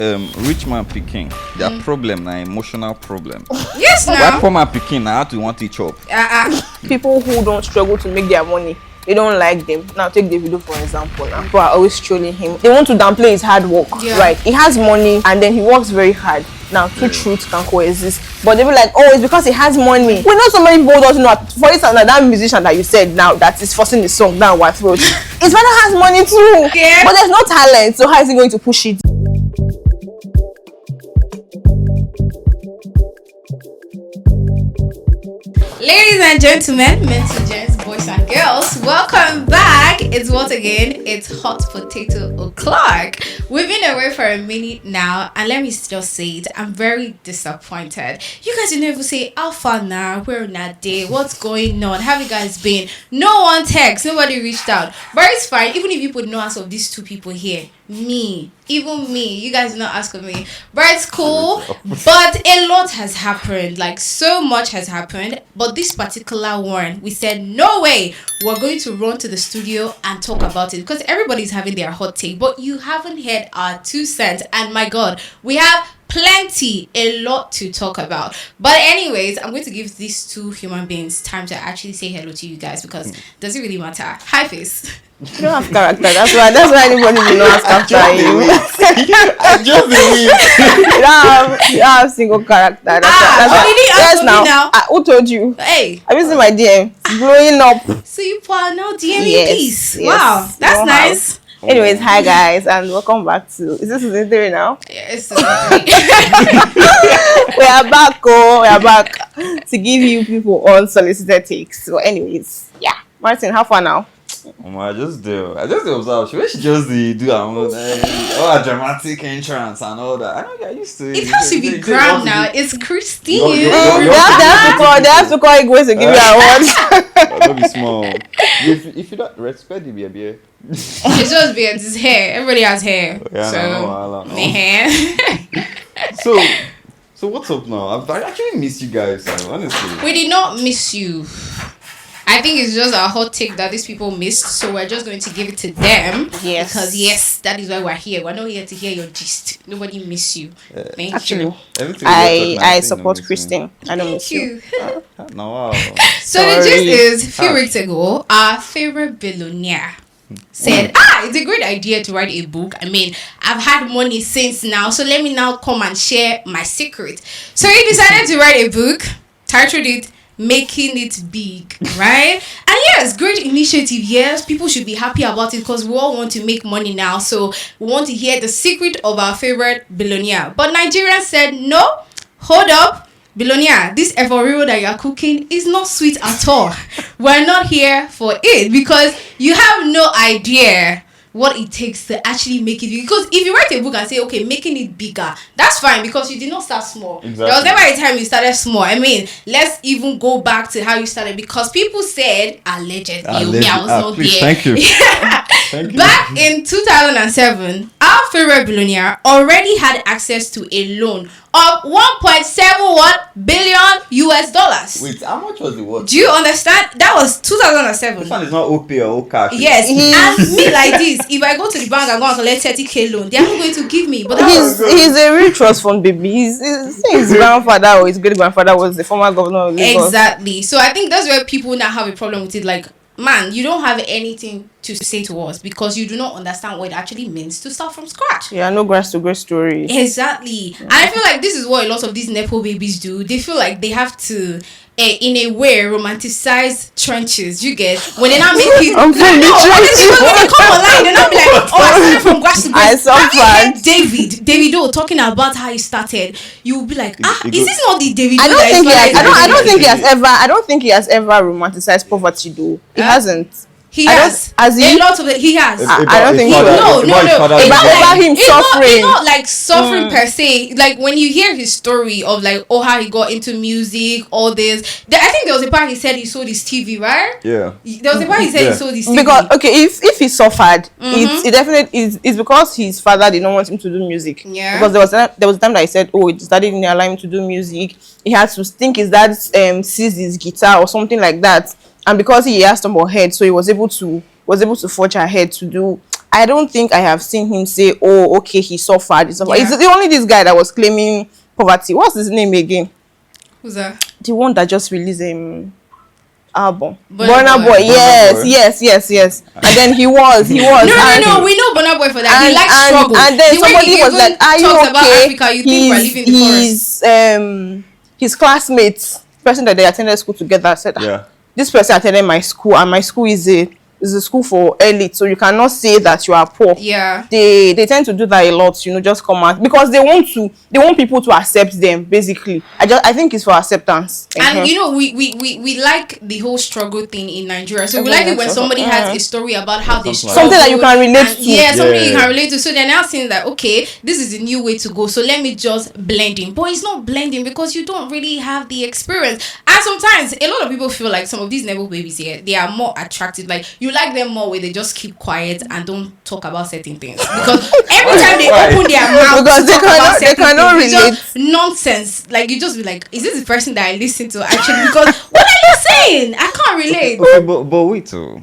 rich man picking, their problem na emotional problem. Yes, Why now. poor man picking na how to want to chop? People who don't struggle to make their money, they don't like them. Now take the video for example. Now people are always trolling him. They want to downplay his hard work. Yeah. Right? He has money and then he works very hard. Now two truths can coexist. But they be like, oh, it's because he has money. We know so many people doesn't know. For instance, that musician that you said now that is forcing the song down what throat. His father has money too. Yeah. But there's no talent. So how is he going to push it? Ladies and gentlemen, men to gents, boys and girls, welcome back. It's once again, it's Hot Potato O'Clock. We've been away for a minute now, and let me just say it, I'm very disappointed. You guys didn't even say, how far now, we're on that day, what's going on, how have you guys been? No one text, nobody reached out, but it's fine, even if you put no answer of these two people here. Even me, you guys did not ask of me, but it's cool. But a lot has happened, like so much has happened, but this particular one, we said no way, we're going to run to the studio and talk about it because everybody's having their hot take, but you haven't heard our 2 cents, and my god, we have a lot to talk about. But anyways, I'm going to give these two human beings time to actually say hello to you guys because does it really matter? Hi, face. You don't have character. That's why anybody will not ask after you. You don't have single character. That's yes, now. Who told you? Hey, have you seen my DM? It's blowing up. So you are now DMing Yes, peace. yes. Wow, that's nice. Anyways, hi guys, and welcome back to. Is this season 3 now? Yes. We are back. We are back to give you people unsolicited takes. So, anyways, yeah, Martin, how far now? I just observe. She just do all her dramatic entrance and all that. I don't get used to it. It has to be grand now. It's Christine. They have to call Igwe to give you awards. Don't be small. If you don't respect the baby. It's just beard. It's hair. Everybody has hair. Yeah, so, no. hair. So what's up now? I actually miss you guys, honestly. We did not miss you. I think it's just a hot take that these people missed, so we're just going to give it to them. Yes. Because yes, that is why we're here. We're not here to hear your gist. Nobody miss you. Thank you. I support Christine. I don't miss you. No. So the gist is, a few weeks ago, our favorite billionaire said, it's a great idea to write a book. I mean, I've had money since now, so let me now come and share my secret. So he decided to write a book, titled it Making It Big, right? And yes, great initiative. Yes, people should be happy about it because we all want to make money now. So we want to hear the secret of our favorite billionaire. But Nigerians said, no, hold up. Billionaire, this Evoriro that you're cooking is not sweet at all. We're not here for it because you have no idea what it takes to actually make it big. Because if you write a book and say, okay, making it bigger, that's fine because you did not start small. Exactly. There was never a time you started small. I mean, let's even go back to how you started because people said, allegedly, I was not please, there. Thank you. Thank you. Back in 2007, our favorite billionaire already had access to a loan of $1.71 billion US. Wait, how much was it worth? Do you understand? That was 2007. This one is not OP or OCAsh. Yes, and me like this, if I go to the bank and go and collect 30k loan, they are not going to give me. But he's a real trust fund baby. His grandfather or his great grandfather was the former governor of Lagos. Exactly. So I think that's where people now have a problem with it. Like, man, you don't have anything to say to us because you do not understand what it actually means to start from scratch. Yeah, no grass to grow story. Exactly. And I feel like this is what a lot of these NEPO babies do. They feel like they have to, in a way, romanticize trenches. You get? When they now make it... I'm from the trenches. When they come online, they're not be like, oh, I started from grass to grass. I saw Davido talking about how he started. You will be like, is this not the Davido I don't think that he has ever romanticized poverty though. He hasn't. He has. A lot of it. He has. I don't think so. No. About him suffering. It's not like suffering per se. Like when you hear his story of like, how he got into music, all this. I think there was a part he said he sold his TV, right? Yeah. There was a part he said he sold his TV. Because if he suffered, it definitely it's because his father did not want him to do music. Yeah. Because there was a time that he said, it started didn't allow him to do music. He had to think his dad seized his guitar or something like that. And because he has some more head, so he was able to forge ahead to do I don't think I have seen him say, "Oh, okay, he suffered." He suffered. Yeah. It's the only this guy that was claiming poverty. What's his name again? Who's that? The one that just released him album. Burna Burna Boy. Boy. Yes, Boy. yes. And then he was. No. We know Burna Boy for that. He likes struggle. And then The way somebody he was even like, "Are you talks about okay?" Africa, you think we're leaving the forest. His classmates, person that they attended school together, said, Yeah. "This person attended my school, and my school is a school for elite, so you cannot say that you are poor." Yeah. They tend to do that a lot, just come out because they want people to accept them. Basically, I think it's for acceptance. And we like the whole struggle thing in Nigeria. So we like it when somebody has a story about how they struggle. Something that you can relate to. Yeah, something you can relate to. So they're now saying that, okay, this is a new way to go. So let me just blend in. But it's not blending because you don't really have the experience. And sometimes a lot of people feel like some of these NEPO babies here, they are more attractive. Like you like them more where they just keep quiet and don't talk about certain things. Because every time they open their mouth Because to talk about they certain cannot things, it's relate. just nonsense. Like you just be like, is this the person that I listen to actually? Because what are you saying? I can't relate. Okay, but wait too.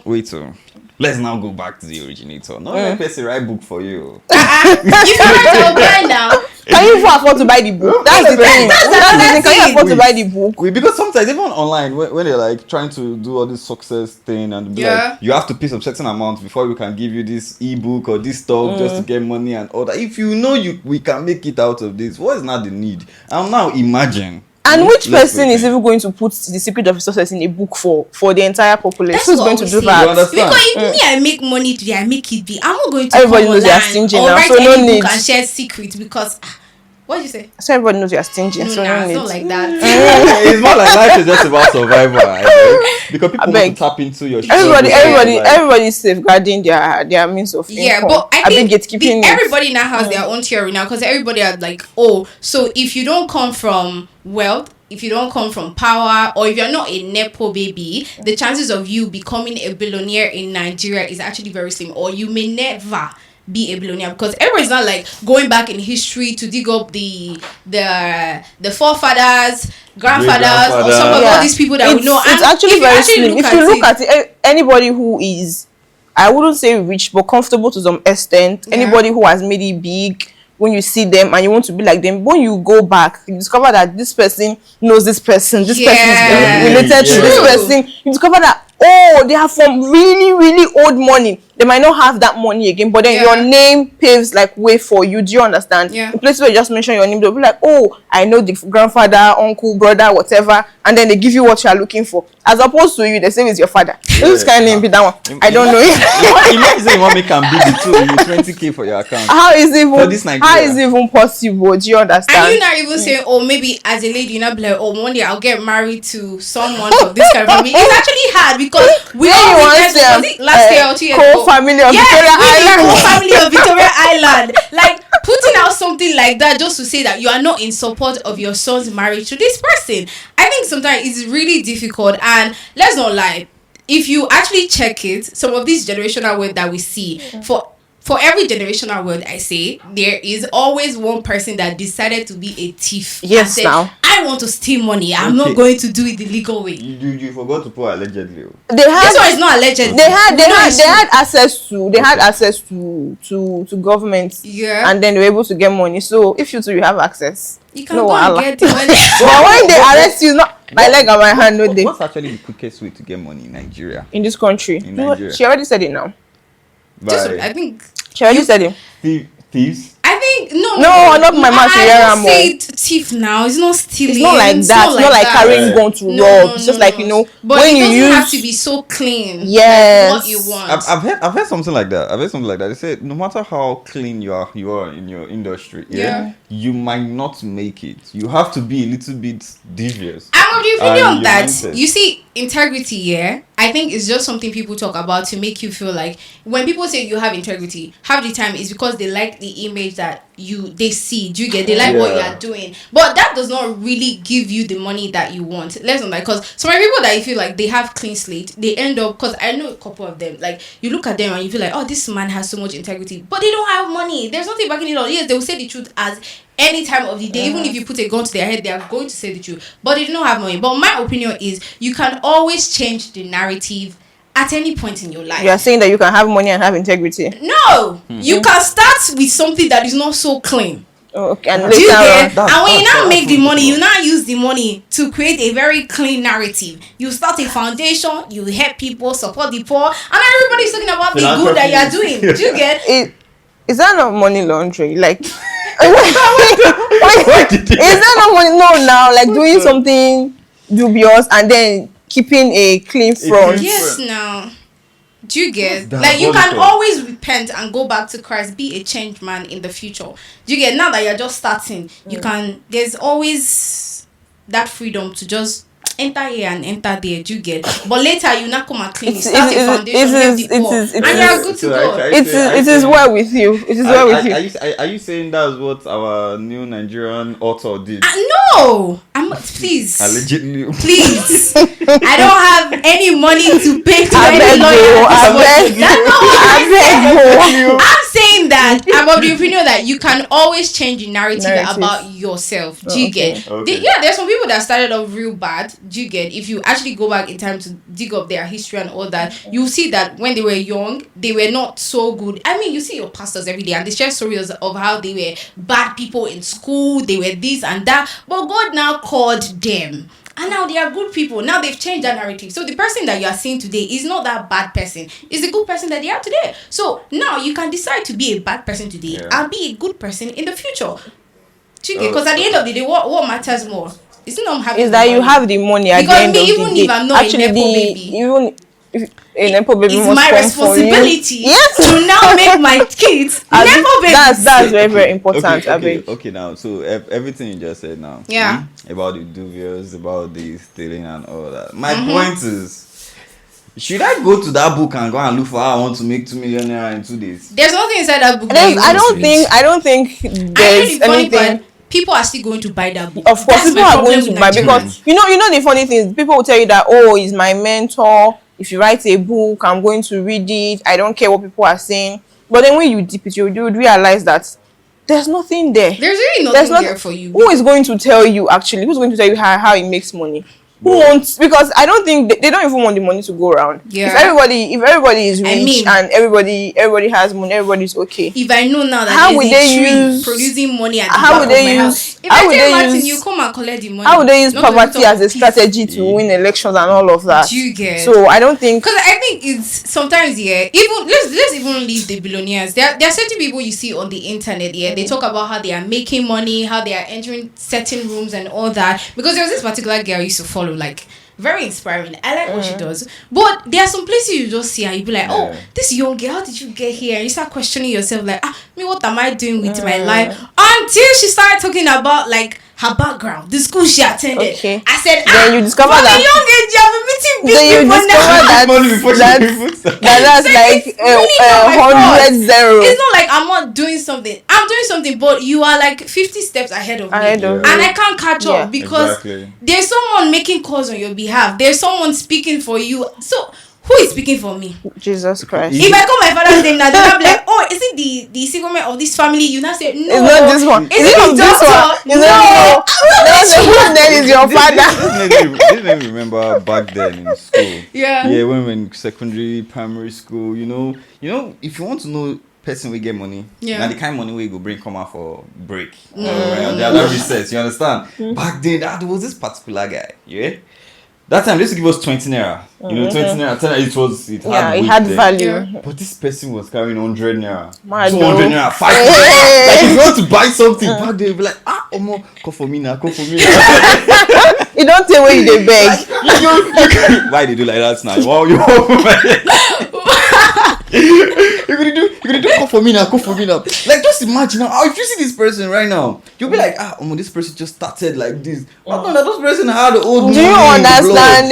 Wait too. Let's now go back to the originator. No one person write book for you. If you write our blind now, Can you even afford to buy the book? That's the thing. That's That's the another thing. Can you thing. afford to buy the book? Because sometimes even online when they're like trying to do all this success thing and be Yeah. like you have to pay some certain amount before we can give you this ebook or this stuff just to get money and all that. If you know we can make it out of this, what is not the need? And now imagine. And which Let's person wait. is even going to put the secret of success in a book for the entire population? That's Who's what going to we do say. that? You understand? because if me I make money today, I make it big. I'm not going to Everybody come knows they are online stingy or now, write so no any need. book and share secrets because what did you say? So everybody knows you are stingy. No, so nah, no it's need. not like that. It's more like life is just about survival. I think. Because people want beg. to tap into your Everybody's safeguarding their means of Yeah, income. but I think gatekeeping it. everybody now has their own theory now because everybody are like, oh, so if you don't come from wealth, if you don't come from power, or if you're not a NEPO baby, the chances of you becoming a billionaire in Nigeria is actually very slim, or you may never be a billionaire because everybody's not like going back in history to dig up the forefathers, grandfathers, or some of all these people that we know. It's And actually if you very slim. If you look at at it, anybody who is, I wouldn't say rich, but comfortable to some extent, Yeah. anybody who has made it big, when you see them and you want to be like them, when you go back, you discover that this person knows this person, this person is related to this True. person. You discover that, oh, they are from really, really old money. They might not have that money again, but then your name paves like way for you. Do you understand? Yeah. In places where you just mention your name, they'll be like, oh, I know the grandfather, uncle, brother, whatever, and then they give you what you are looking for. As opposed to you, they say it's your father. This kind of name be that one. I don't know. Imagine you want me can be the two with 20K for your account. How is it For this even? Nigeria. How is it even possible? Do you understand? And you not even saying, oh, maybe as a lady, you're not be like, oh, one day I'll get married to someone of this kind of family. It's actually hard because we all witnessed, was it last year or 2 years ago? family of Victoria Island. Island. Whole family of Victoria Island. Like putting out something like that just to say that you are not in support of your son's marriage to this person. I think sometimes it's really difficult, and let's not lie. If you actually check it, some of these generational words that we see, for every generational word I say, there is always one person that decided to be a thief. Yes, and said, now. I want to steal money. I'm not going to do it the legal way. You forgot to put allegedly. They had This one is not alleged. they had access to government. Yeah. And then they were able to get money. So if you two you have access, You can no go and wahala. get the money. But when they arrest you, it's not my leg and my hand, no day What's actually the quickest way to get money in Nigeria? in this country. In You know what? Nigeria. She already said it now. Just, By I think She already said it. no, thieves? not my mouth to hear I am don't say it thief now. It's not stealing. It's not like that. It's not like that. carrying gun to rob. It's just like, you know, But when it you doesn't use have to be so clean. Yes. Like what you want. I've heard something like that. They said no matter how clean you are in your industry, Yeah. you might not make it. You have to be a little bit devious. I'm of the opinion And that your mindset. you see integrity. Yeah, I think it's just something people talk about to make you feel like when people say you have integrity, half the time is because they like the image that they see. Do you get? They like what you are doing, but that does not really give you the money that you want. Let's not like, because some people that you feel like they have clean slate, they end up, because I know a couple of them, like you look at them and you feel like, oh, this man has so much integrity, but they don't have money. There's nothing backing it up. Yes, they will say the truth as any time of the day. Even if you put a gun to their head, they are going to say the truth, but they don't have money. But my opinion is you can always change the narrative at any point in your life. You are saying that you can have money and have integrity. No, you can start with something that is not so clean. Oh, okay, and Do you later get? on, And when you now make the money, you now use the money to create a very clean narrative. You start a foundation, you help people, support the poor, and everybody's talking about the good that you are doing. Do you get? Is that not money laundering? Like, is Why did you- that not money? No, now like doing something dubious and then keeping a clean front. clean- Yes, now. Do you get? That's Like, you can diabolical. always repent and go back to Christ, be a changed man in the future. Do you get? Now that you're just starting, you can, there's always that freedom to just enter here and enter there. Do you get? But later, you not come and clean, you start a foundation, help the poor, and you're good to go. It is well with you. It is well with you. Are you saying that's what our new Nigerian author did? No, please. Allegedly. Please, I don't have any money to pay to I any beg lawyer. you, I beg That's not what I beg you. I'm saying that I'm of the opinion that you can always change the narrative about yourself. Do you get? Okay. There's some people that started off real bad. Do you get? If you actually go back in time to dig up their history and all that, you'll see that when they were young, they were not so good. I mean, you see your pastors every day and they share stories of how they were bad people in school, they were this and that, but God now called them. And now they are good people. Now they've changed that narrative. So the person that you are seeing today is not that bad person. It's the good person that they are today. So now you can decide to be a bad person today and be a good person in the future. Because at the end of the day, what matters more? It's not having Is that you have the money at the end of even the day. if I'm not a NEPO baby, even if a NEPO baby it's must my come for you. responsibility Yes. to now make my kids NEPO babies. That's very, very important. Okay, now, so everything you just said now, Yeah. about the dubious, about the stealing and all that. My point is, should I go to that book and go and look for how I want to make 2 million naira in 2 days? There's nothing inside that book. I don't think there's anything. People are still going to buy that book. Of course, That's people my are problem going to with buy Nigeria. because you know the funny thing is people will tell you that, oh, he's my mentor. If you write a book, I'm going to read it. I don't care what people are saying. But then when you dip it, you would realize that there's nothing there. There's really nothing there for you. Who is going to tell you actually? Who's going to tell you how it makes money? Who wants? Because I don't think they don't even want the money to go around. Yeah. If everybody is rich and everybody has money, everybody's okay. If I know now that How there's would a they tree use- producing money at the how back would of they my use- house, if how I would tell they Martin, use- you come and collect the money. How would they use Not to poverty talk as a peace. strategy to win elections and all of that? Do you get? So I don't think. Because I think it's sometimes even let's even leave the billionaires. There are certain people you see on the internet. They talk about how they are making money, how they are entering certain rooms and all that. Because there was this particular girl I used to follow, like very inspiring. I like what she does. But there are some places you just see and you be like, oh, this young girl, how did you get here? And you start questioning yourself like, what am I doing with my life? Until she started talking about like her background, the school she attended. Okay. I said, Then you discover from that- a young age, you have been meeting big Then you people discover now. that Money before she that's even started. that's So like it's really not my fault. 100 zero. It's not like I'm not doing something. I'm doing something, but you are like 50 steps ahead of me. And I can't catch Yeah. up because Exactly. there's someone making calls on your behalf. There's someone speaking for you. So who is speaking for me? Jesus Christ. If I call my father's name now, they'll be like, oh, is it the single man of this family? You now say, no. It's not this one. Is it not the this doctor? one. No. Then is your father. This made me remember back then in school. Yeah. Yeah, when we were in secondary, primary school, you know, if you want to know person we get money, now the kind of money we go bring come out for break. They are that recess, you understand? Back then, there was this particular guy, that time they used to give us 20 naira. 20 naira. It had value. Yeah. But this person was carrying 100 naira, Mad 200 though. naira, 5 naira. Like if you want to buy something, back then, be like, Omo, come for me now. You don't say where you dey beg. Why they do like that now? Wow, you gonna do come for me now. Like just imagine now. If you see this person right now, you'll be like, this person just started like this. Those person had the old. Do you understand?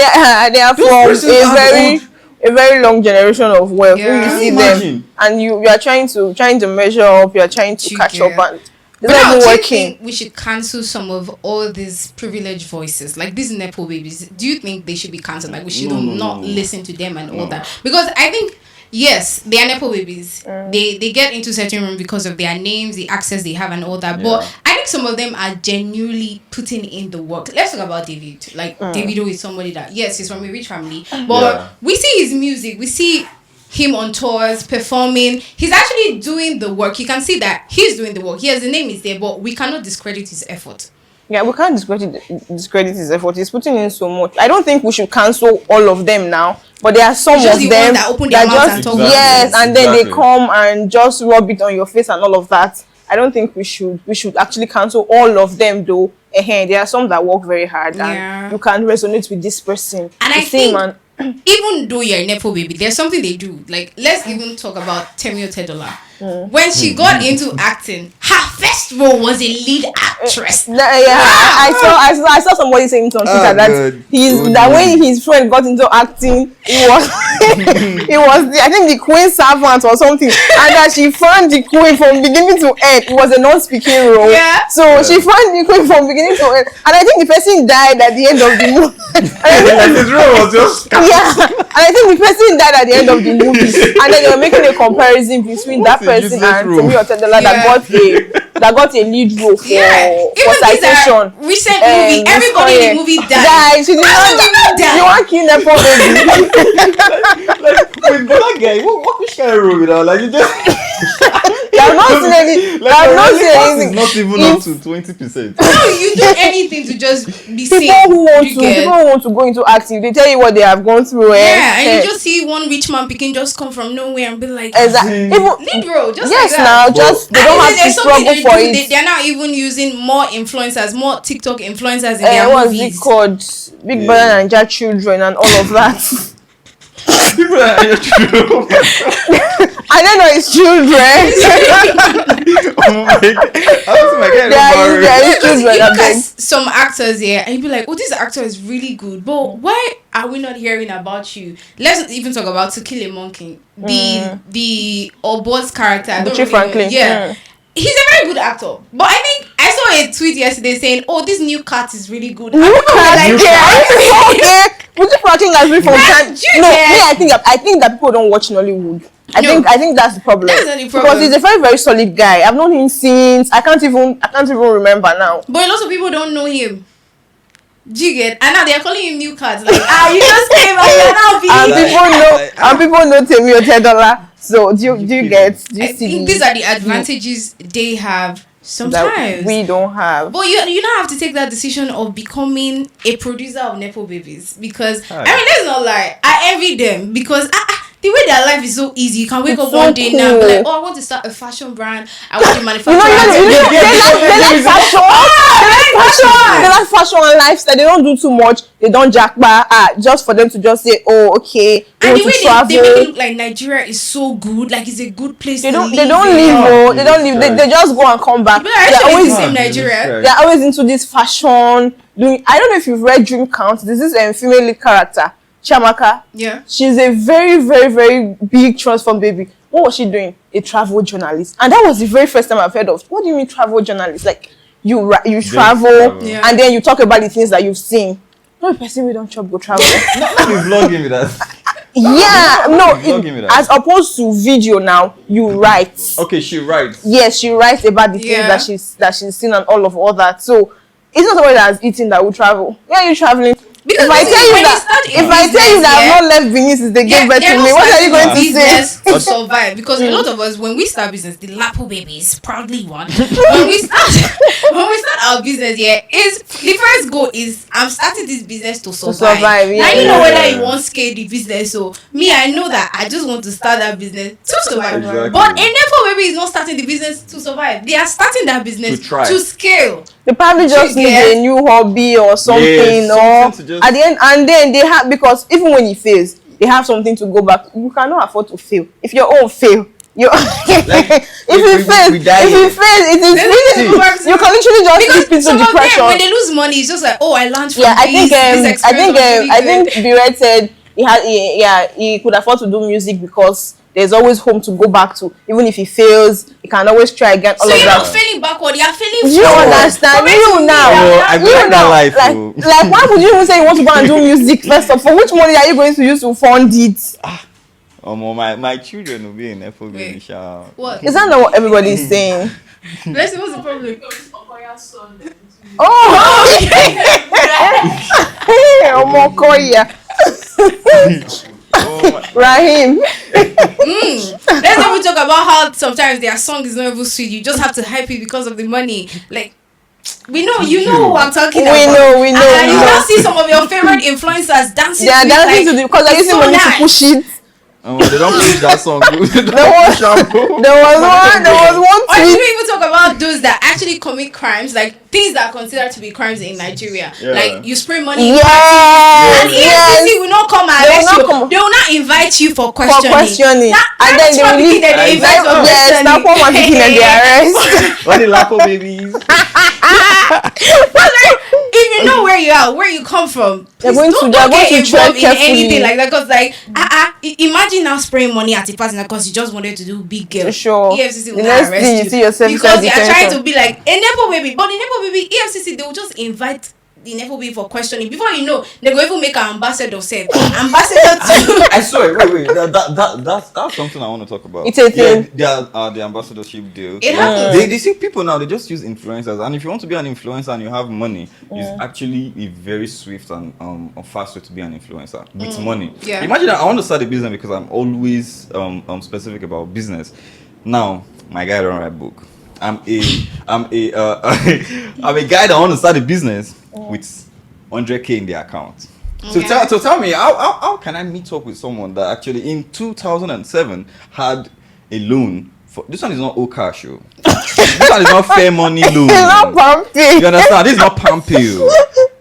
They are from a very long generation of wealth. When you see them and you are trying to measure up, you are trying to catch up, and it's not even working. Do you think we should cancel some of all these privileged voices, like these NEPO babies? Do you think they should be cancelled? Like we should not listen to them and all that? Because I think, yes, they are NEPO babies. They get into certain rooms because of their names, the access they have and all that. But I think some of them are genuinely putting in the work. Let's talk about David. Like Davido is somebody that he's from a rich family, but we see his music, we see him on tours performing. He's actually doing the work. You can see that he's doing the work. Yes, the name is there, but we cannot discredit his effort. Yeah, we can't discredit his effort. He's putting in so much. I don't think we should cancel all of them now. But there are some of them that open their mouth and talk. Yes, and then they come and just rub it on your face and all of that. I don't think we should actually cancel all of them though. There are some that work very hard and you can resonate with this person. And I think even though you're a NEPO baby, there's something they do. Like, let's even talk about Temi Otedola. When she got into acting, her first role was a lead actress. I saw somebody saying it on Twitter that when his friend got into acting, it was I think the Queen servant or something, and that she found the Queen from beginning to end. It was a non-speaking role, she found the Queen from beginning to end, and I think the person died at the end of the movie. And his role was just and I think the person died at the end of the movie, and then they were making a comparison between that person and Temi Otedola that got a lead role for Citation. Recent movie, everybody in the movie died. She did not die. You want to kill NEPO baby? With that guy, what which kind of role, like you just I've not seen any. I've not seen anything. It's not even up to 20%. No, you do anything to just be seen. People who want to go into acting, they tell you what they have gone through. And you just see one rich man picking just come from nowhere and be like, exactly. Lead role, just yes, like that. Now just they don't have to struggle for it. They're now even using more influencers, more TikTok influencers in their what's movies. It called? Big Brother and Ninja Children and all of that. I don't know it's children. Oh my God. Look at some actors here and you'd be like, oh, this actor is really good, but why are we not hearing about you? Let's even talk about To Kill a Monkey. The Obos character, Richard Franklin. He's a very good actor, but I think I saw a tweet yesterday saying, "Oh, this new cat is really good." Richard Franklin has been from time. No, I think that people don't watch Nollywood. I think that's the problem. That's the problem. Because he's a very, very solid guy. I've known him since I can't even remember now. But a lot of people don't know him. Do you get? And now they are calling him new cards. Like, you just came out, you're now big. And people know Temi Otedola. So do you get? Do you I think these are the advantages they have sometimes that we don't have. But you don't have to take that decision of becoming a producer of NEPO babies because I mean, let's not lie. I envy them because the way their life is so easy. You can wake up one day now and be like, I want to start a fashion brand. I want to manufacture. They like fashion. They like fashion and lifestyle. They don't do too much. They don't jackpot. Just for them to just say, oh, okay. And the way they make it look like Nigeria is so good. Like it's a good place to live. They don't leave. They don't leave. They just go and come back. They're always in Nigeria. They're always into this fashion. I don't know if you've read Dream Count. This is a female lead character. Chiamaka. Yeah. She's a very, very, very big transform baby. What was she doing? A travel journalist. And that was the very first time I've heard of. What do you mean travel journalist? Like you travel and then you talk about the things that you've seen. No person we don't go travel. Not be vlogging with us. As opposed to video now, you write. Okay, she writes. Yes, she writes about the things that she's seen and all of that. So it's not somebody that's eating that will travel. Yeah, you're traveling. Because if I tell you that I've not left Benin since they gave birth to me, what are you going to say? To survive, because a lot of us, when we start business, the LAPO babies proudly won. when we start our business, is the first goal is I'm starting this business to survive. Now you know whether you want to scale the business. So me, I know that I just want to start that business to survive. Exactly. But a NEPO baby is not starting the business to survive. They are starting that business to scale. They probably just need a new hobby or something, at the end, and then they have, because even when it fails, they have something to go back. You cannot afford to fail. If your own fail, if it fails, it is really, you can literally just slip into depression. When they lose money, it's just like, I learned from this I think Biret said he could afford to do music because there's always home to go back to. Even if he fails, he can always try again. So you're not failing backward, you're failing forward. You understand? You now. I like that life. Like, why would you even say you want to go and do music first of all? Which money are you going to use to fund it? My children will be in NEPO baby. What? Is that not what everybody is saying? Let's see what's the problem. Oh, Omokoya. Rahim. Let's even talk about how sometimes their song is not even sweet. You just have to hype it because of the money. Like, we know, you know who I'm talking about. We know. And you now see some of your favorite influencers dancing. They are dancing to because they're using money to push it. They don't push that song. There was one Or tweet. you even talk about those that actually commit crimes, like things that are considered to be crimes in Nigeria. Yeah. Like you spray money. Yes. And EFCC will not come and arrest you. They will not invite you for questioning. And then they will leave. They invite for yes, now come and begin and they arrest. What the LAPO babies? If you know where you are, where you come from, They're going to tread in carefully. anything like that. Because like, imagine now spraying money at a party because you just wanted to do big girl. Sure. EFCC will The not next thing arrest you see yourself because they are trying to be like a NEPO baby. But the NEPO baby, EFCC, they will just invite the NEPO baby for questioning. Before you know, they go even make an ambassador say ambassador to. I swear, wait. That's something I want to talk about. It's a thing. The ambassadorship deal. It happens. They see people now. They just use influencers, and if you want to be an influencer and you have money, it's actually a very swift and a fast way to be an influencer with money. Yeah. Imagine I want to start a business because I'm always specific about business. Now, my guy don't write book. I'm a guy that want to start a business with 100K in the account. Okay. So tell me, how can I meet up with someone that actually in 2007 had a loan for this one is not cash, yo. This one is not fair money loan. It's not pumpy. You understand? This is not pumpy.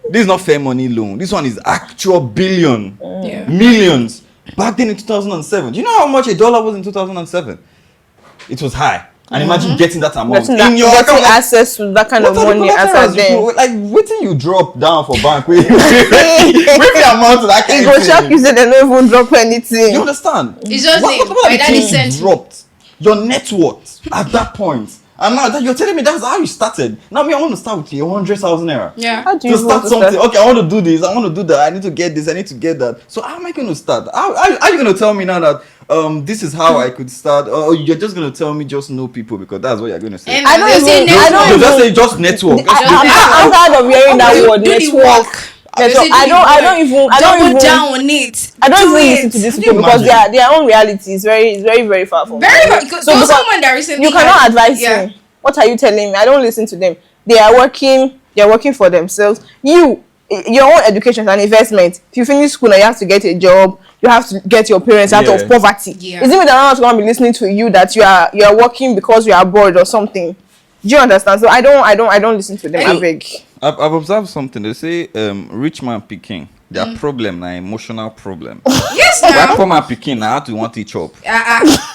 This is not fair money loan. This one is actual billion, millions. Back then in 2007, do you know how much $1 was in 2007? It was high. And imagine getting that amount in your account, access to that kind of money as then. Like waiting you drop down for bank with the amount of that kind of thing. It go shock you say they don't even drop anything. You understand? It's just what dropped your net worth at that point. And now that you're telling me that's how you started. Now me, I want to start with 100,000 naira. Yeah. How do you start something? Okay, I want to do this. I want to do that. I need to get this. I need to get that. So how am I going to start? How are you going to tell me now that this is how I could start? Or you're just going to tell me just know people because that's what you're going to say? I don't just say just network. I'm tired of hearing that word. Network. I don't even down on it. I don't even listen to these people because their own reality is very, very, very far from very. So someone that recently you cannot advise me. What are you telling me? I don't listen to them. They are working for themselves. Your own education is an investment. If you finish school and you have to get a job, you have to get your parents out of poverty. Yeah. Is it that I'm not going to be listening to you that you are working because you are bored or something? Do you understand? So I don't listen to them. I've observed something. They say rich man picking. Their problem, an emotional problem. Yes, now. Poor man picking, I have to want to chop.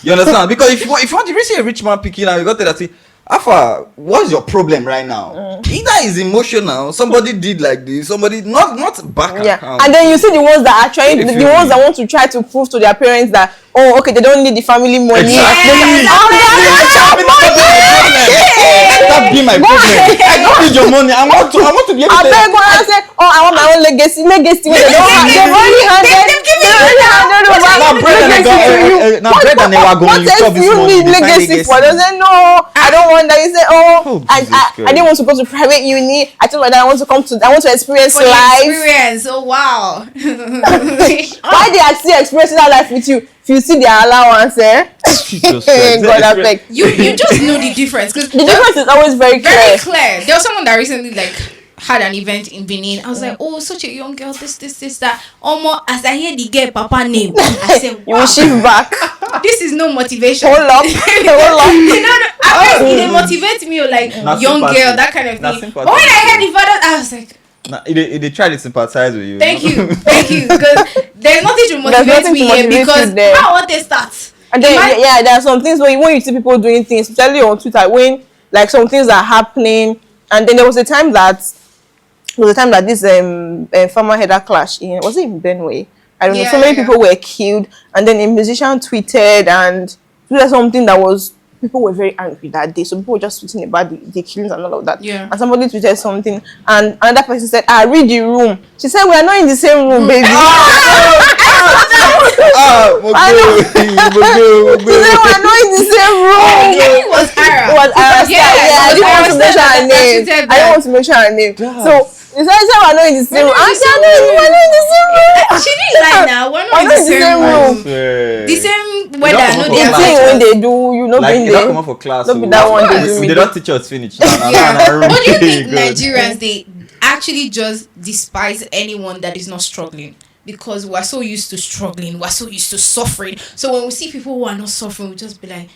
You understand? Because if you want to reach a rich man picking, now you got to that say, Alpha, what's your problem right now? Either is emotional, somebody did like this, somebody not back account. And then you see the ones that are trying, the ones that want to try to prove to their parents that okay, they don't need the family money. Exactly. That be my problem. I don't need your money. I want to be able to. I say, I want my own legacy. They don't have. They've already handed over. Now bread and ewa going. What else you need legacy for? They say no. I don't want that. You say I didn't want to go to private uni. I told my dad I want to experience life. Oh wow. Why they are still experiencing that life with you? If you see their allowance, God, I beg. You just know the difference because the difference is always very clear. Very clear. There was someone that recently had an event in Benin. I was like, oh, such a young girl, this, that. Almost as I hear the girl Papa name, I said, wow. You will shift back. This is no motivation. Hold up. It motivates me like young girl, that kind of thing. But when I heard the father, I was like, they try to sympathize with you. Thank you. Because there's nothing to motivate me here because how want they start? And then there are some things when you see people doing things, especially on Twitter, when like some things are happening, and then there was a time that this farmer header clash was it in Benue? I don't know. So many people were killed, and then a musician tweeted and tweeted something that was. People were very angry that day, so people were just tweeting about the killings and all of that. Yeah. And somebody tweeted something, and another person said, "I read the room." She said, "We are not in the same room, baby." We're not in the same room. It was Ara. It was Ara. Yeah, I didn't want to mention her name. I didn't want to mention her name. So the said we're not in the same room. We're not in the same room. She didn't lie now. We're not in the same room. The same weather. No, the thing when they do, you know, like, being they don't come up for class. Not be that one they do. They don't teach us finish. What do you think Nigerians, they actually just despise anyone that is not struggling? Because we're so used to struggling, we're so used to suffering. So when we see people who are not suffering, we just be like,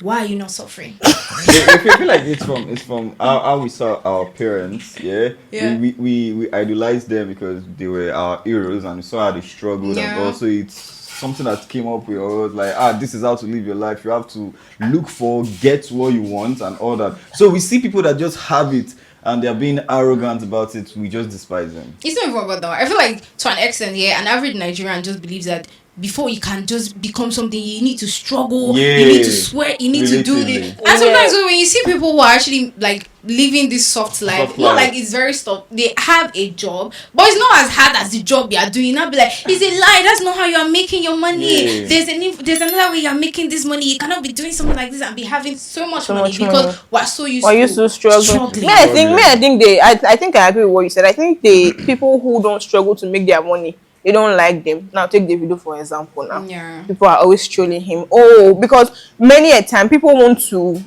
why are you not suffering? I feel like it's from how we saw our parents. We idolized them because they were our heroes, and we saw how they struggled. And also it's something that came up with us, like, this is how to live your life. You have to look for, get what you want and all that. So we see people that just have it and they're being arrogant about it. We just despise them. It's not even about that. I feel like to an extent, an average Nigerian just believes that before you can just become something, you need to struggle, you need to sweat, you need to do this. And sometimes when you see people who are actually like living this soft life, not like it's very soft, they have a job, but it's not as hard as the job you are doing. Not be like, it's a lie, that's not how you are making your money. There's another way you are making this money. You cannot be doing something like this and be having so much money because we're so used to struggling. I think I agree with what you said. I think the people who don't struggle to make their money, they don't like them. Now take the video for example. Now people are always trolling him. Because many a time people want to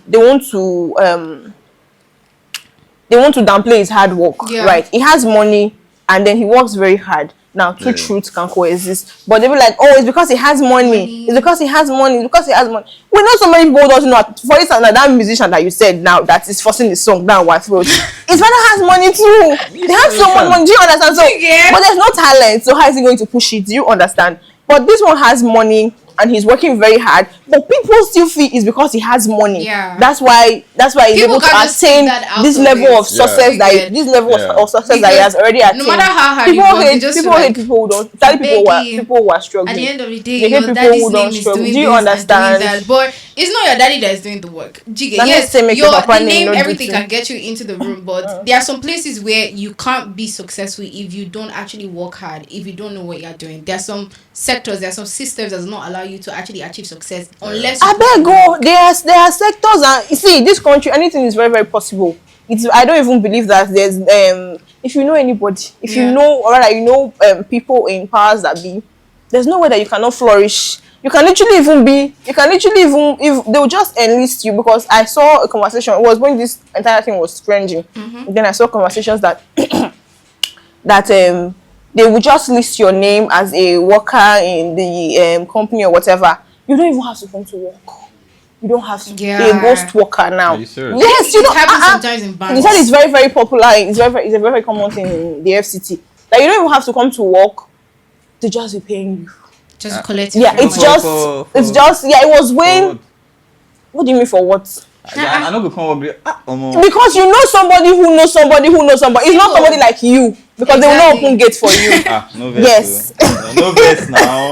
downplay his hard work. Right? He has money and then he works very hard. Now two truths can coexist, but they be like, it's because he has money. It's because he has money. It's because he has money. We know so many people doesn't know. For instance, that musician that you said now that is forcing the song down his throat, his father has money too. They have so much money. Do you understand? So, but there's no talent. So how is he going to push it? Do you understand? But this one has money and he's working very hard, but people still feel it's because he has money. That's why he's able to attain this level of success that he has already attained. No matter how hard people hate people who don't. People who are struggling. At the end of the day, they hate people who don't struggle. Do you understand? But it's not your daddy that is doing the work. Yes, the name, everything can get you into the room, but there are some places where you can't be successful if you don't actually work hard, if you don't know what you're doing. There are some sectors, there are some systems that does not allow you to actually achieve success unless there are sectors, and you see this country, anything is very, very possible. I don't even believe that there's if you know anybody, if you know, or rather you know people in powers that be, there's no way that you cannot flourish. You can literally even if they'll just enlist you, because I saw a conversation, it was when this entire thing was trending. Then I saw conversations that they will just list your name as a worker in the company or whatever. You don't even have to come to work. You don't have to be a ghost worker now. Yes, you know. Sometimes in banks. They said it's very, very popular. It's a very, very common thing in the FCT. That you don't even have to come to work. They just be paying you. Just collect. Yeah, it's just. It was when. What do you mean for what? I know because you know somebody who knows somebody who knows somebody. It's not somebody like you, because they will not open gates for you. No verse. No verse now.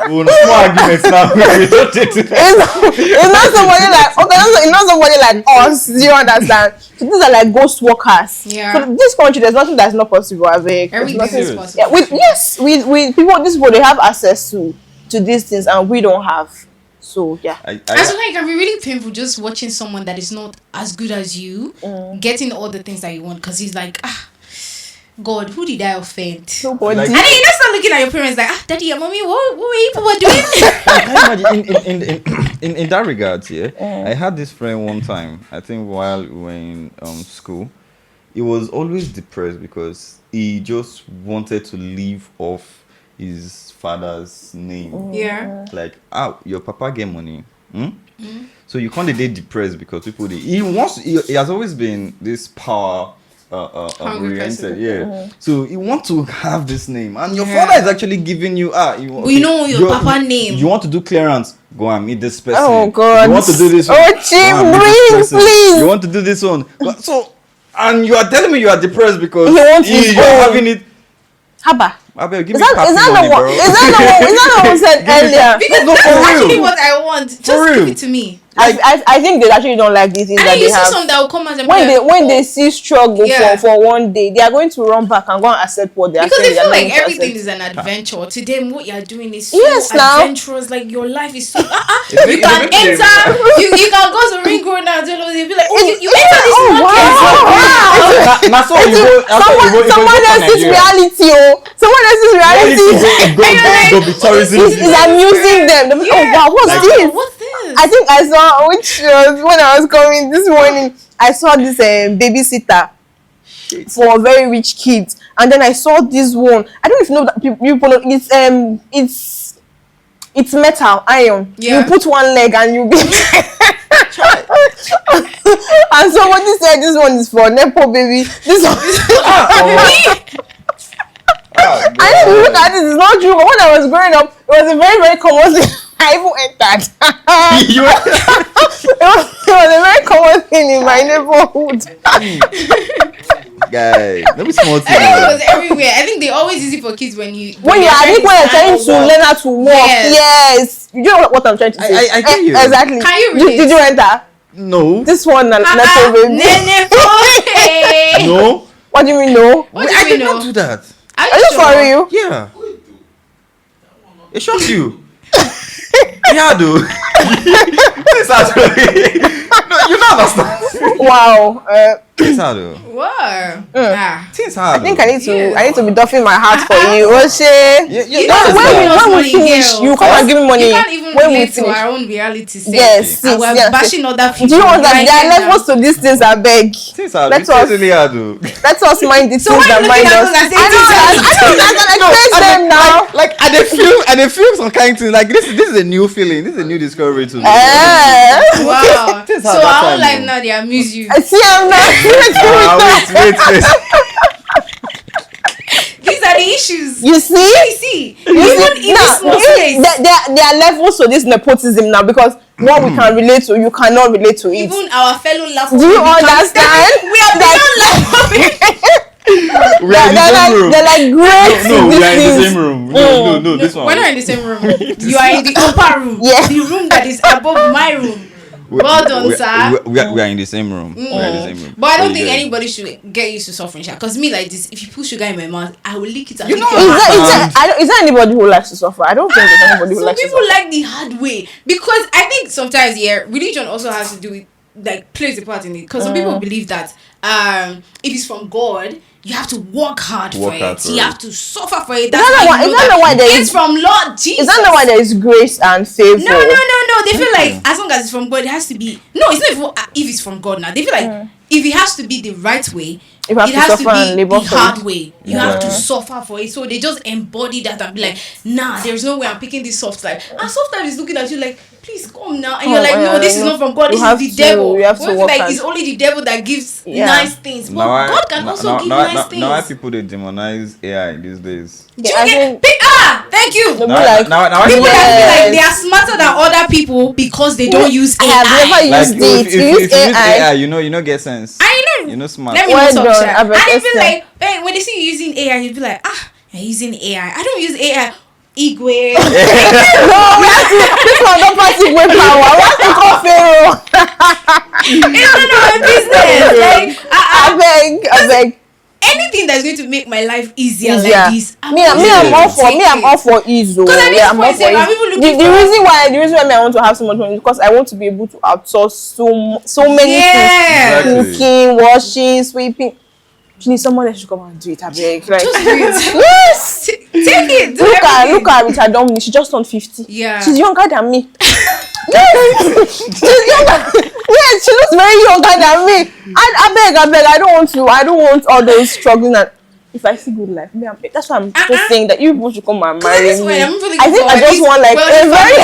No arguments now. It's not somebody like it's not somebody like us. Do you understand? So these are like ghost workers. So this country, there's nothing that's not possible. Everything is possible. With people, this world, they have access to these things, and we don't have. So and sometimes it can be really painful just watching someone that is not as good as you getting all the things that you want, because he's like, God, who did I offend? Nobody. And then you just start looking at your parents like, Daddy and Mommy, what were you people doing? in that regard, I had this friend one time, I think while we were in school. He was always depressed because he just wanted to live off his father's name. Like, your papa get money. So you can't get depressed because people he has always been this power oriented. So you want to have this name, and your father is actually giving you we know your papa name. You want to do clearance, go and meet this person. Oh God, you want to do this one, please. You want to do this one, so, and you are telling me you are depressed because you're having it. Haba. Abel, give Is me that papi not money, what? bro. Is that not what we said earlier? Because No, that's for real. actually what I want. Just For give real. it to me. I think they actually don't like these things And that then you they see have. some that will come out and When they see struggle Yeah. for one day, they are going to run back and go and accept what they are because saying. they feel are not like going to everything accept. is an adventure. To them, what you're doing is so Yes, now. adventurous. Like your life is so. You It's can a bit- enter. You can go to Ring Road now. They'll be like, oh, you enter this Oh, market. wow. That's what you go. Someone else's reality, oh. Someone else's reality Go be tourism. is amusing them. They'll be, oh wow, what's Like, this? what's this? I think I saw which when I was coming this morning. I saw this babysitter for very rich kids, and then I saw this one. I don't know if you know that people know it's metal iron. Yeah. You put one leg and you be. And somebody said this one is for NEPO baby. This one. I didn't look at it. It's not true. But when I was growing up, it was a very, very common thing. I even entered. It was a very common thing in my neighborhood. Guy, let me small I think it was everywhere. I think they always use it for kids when you're you're trying to learn how to walk. Yes. You know what I'm trying to say. I get you. Exactly. Can you relate? Did you enter? No. This one, NEPO baby. No. What do you mean no? What do I you did know? not do that. Are you for real? Yeah. It shocks you. Yeah, dude. This how no, you don't understand. Wow. This how do. What? Things how I think I need to. Yes. I need to be doffing my heart for you. Oshe. When we finish, you come and give me money. You can't even when we relate to finish. our own reality set. Yes, And we're yes. bashing other people. Do you want that? Like There are them levels to these things. I beg. Things how Let do. us Really how do. let us mind the So things why that you mind looking at us. us and I know saying that. I can explain them now. Like I feel some kind of thing. Like this is a new feeling. This is a new discovery to me. Wow. Things So how that our time, life no. now they amuse you. I see. I'm not. Wait. These are the issues. You see? You see, even in this small space, there are levels to this nepotism now because what we can relate to, you cannot relate to it. even our fellow LAPO. Do you understand? We are beyond LAPO. We are in the same room. They're like great. No, we are in the things. same room. No, this one. We're not in the same room. You are in the upper room. Yeah. The room that is above my room. Well done, sir. We are in the same room. We are in the same room. But I don't think Yeah. anybody should get used to suffering. Because me like this, if you put sugar in my mouth, I will lick it. And You lick know your hand. Is there anybody who likes to suffer? I don't think there's anybody who Some likes to people suffer. like the hard way because I think sometimes religion also has to do with like plays a part in it because some people believe that if it's from God you have to work hard for it. You have to suffer for it. Is that not why there it's is from Lord Jesus? Is that not why there is grace and favor? No. They feel like as long as it's from God, it has to be. No, it's not if it's from God now. They feel like if it has to be the right way, You have it to has to suffer and be labor the for hard it. way. You have to suffer for it. So they just embody that and be like, nah, there's no way I'm picking this soft life. And soft life is looking at you like, please come now. And you're like, no, this is not from God. This is the devil. You have to work like hard. it's only the devil that gives nice things. But God can also give nice things. Now why people they demonize AI these days? Thank you. People like People that feel like they are smarter than other people because they don't use AI. I have never Like used if it. you You use use AI. AI, you know get sense. I know. You know smart. Let me Well not talk done, shit. Albert And they feel Einstein. like when they see you using AI, you be like, you're using AI. I don't use AI. Igwe. No, we have to. This one don't pass it with power. We have to call Pharaoh. It's none of my business. Like, I beg. anything that's going to make my life easier like this. I'm all for ease. Because at this I'm all point, for I'm ease. even The looking for. reason why I want to have so much money is because I want to be able to outsource so many Yeah. things. Cooking, washing, sweeping. Please, someone else should come and do it. I beg. Like, Just do it. yes. Take it. Do Look everything. at Richard Dominic. She just turned 50. Yeah. She's younger than me. Yes. She's younger. Yes, she looks very younger than me. I beg. I don't want all those struggling. And if I see good life, that's why I'm just saying that you people should come and marry me. I think I just want like a very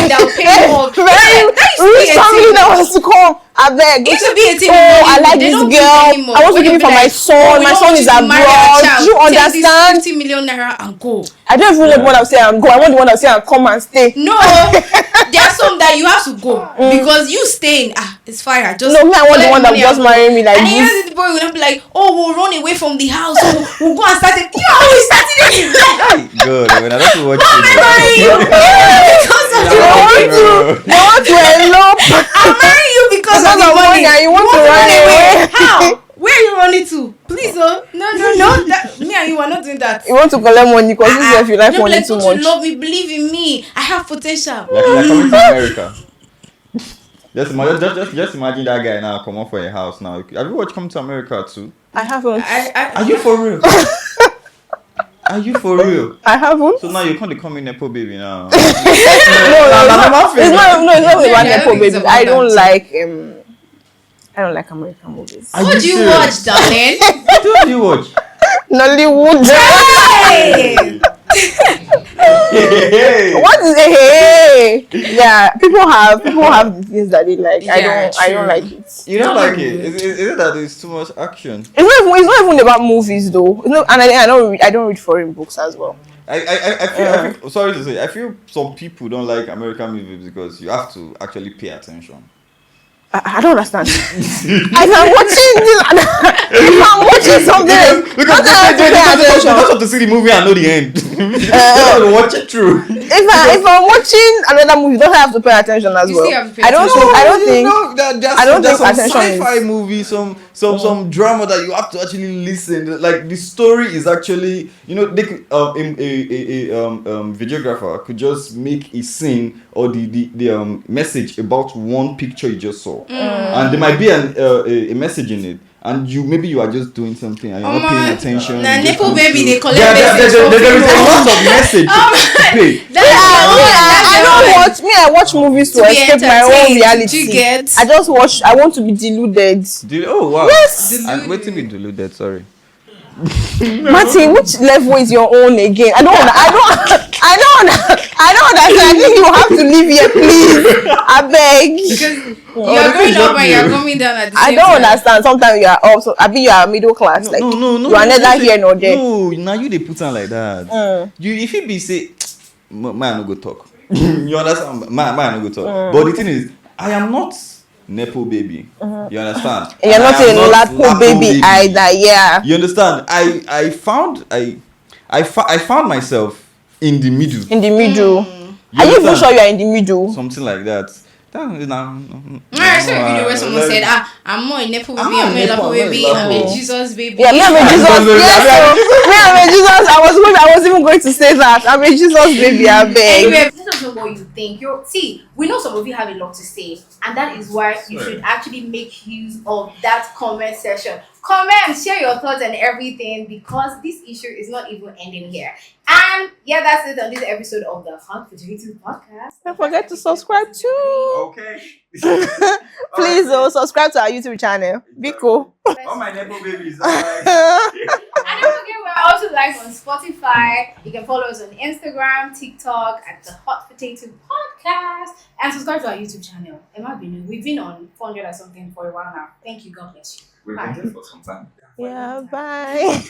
rich family that wants to come I beg. It should be a team. I like this girl. I want to give it for my son. My son is abroad. Do you understand? 50 million naira and go. I don't even want the one that say and go. I want the one that say and come and stay. No, there are some that you have to go because you staying. It's fire. Just no, me, I want the one that will just marry me like and this. And the boy will not be like, oh, we'll run away from the house. We'll go and start it. You always started it. Good. When I don't watch I'm marrying you because of the money. You want to elope. I'm marrying you because of the money. You want to run away. How? Where are you running to? Please, no. Me and you are not doing that. You want to collect money because this is if you like money too much. Love me, believe in me. I have potential. Like coming to America. Just imagine that guy now come up for a house now. Have you watched Come to America too? I haven't. Are you for real? Are you for real? I haven't. So now you can't become a NEPO baby now. No, it's not about NEPO baby. I don't like American movies. What do you watch, darling? What do you watch? Nollywood. Hey! What is hey? Yeah, people have the things that they like. Yeah, I don't like it. You don't like it? Is it that there's too much action? It's not even about movies though. It's not, and I don't read foreign books as well. I feel sorry to say, I feel some people don't like American movies because you have to actually pay attention. I don't understand. If I'm watching something, because they don't have to see the movie and know the end. They have to watch it through. If I'm watching another movie, you don't have to pay attention as well. I don't think some attention sci-fi is... movie, some drama that you have to actually listen. Like the story is actually, they could a videographer could just make a scene or the message about one picture you just saw. And there might be a message in it, and you are just doing something and you're not paying attention. Nah, NEPO baby, they collect message. There is a lot of message to pay. I watch movies to escape my own reality. You get? I want to be deluded. Oh wow. Yes. I'm waiting to be deluded. Sorry. Martin, which level is your own again? I don't understand. I think you have to leave here, please. I beg. You're going up and you're coming down at the same I don't time. understand. Sometimes you are also. I think you are middle class. No. You are neither here nor there. No, now you they put on like that. You if it be say, man no go talk. You understand? Man no go talk. But the thing is, I am not NEPO baby. You understand? And you're not a LAPO baby either. Yeah. You understand? I found myself in the middle. In the middle. Are you even sure you are in the middle? Something like that. I saw a video where someone said, I'm more a NEPO baby, I'm a LAPO baby, I'm a Jesus baby. Yeah, me, I'm a Jesus. I'm a Jesus. I was even going to say that. I'm a Jesus baby, I beg. Anyway, let us know what you think. See, we know some of you have a lot to say, and that is why you should actually make use of that comment section. Comment, share your thoughts and everything, because this issue is not even ending here. And yeah, that's it on this episode of the Hot Potato Podcast. Don't forget to subscribe too. Okay. Please, subscribe to our YouTube channel. Be cool. All my NEPO babies. And don't forget, we're also live on Spotify. You can follow us on Instagram, TikTok at the Hot Potato Podcast, and subscribe to our YouTube channel. Emma Binu, we've been on 400 or something for a while now. Thank you. God bless you. We've been there for some time. Yeah, bye.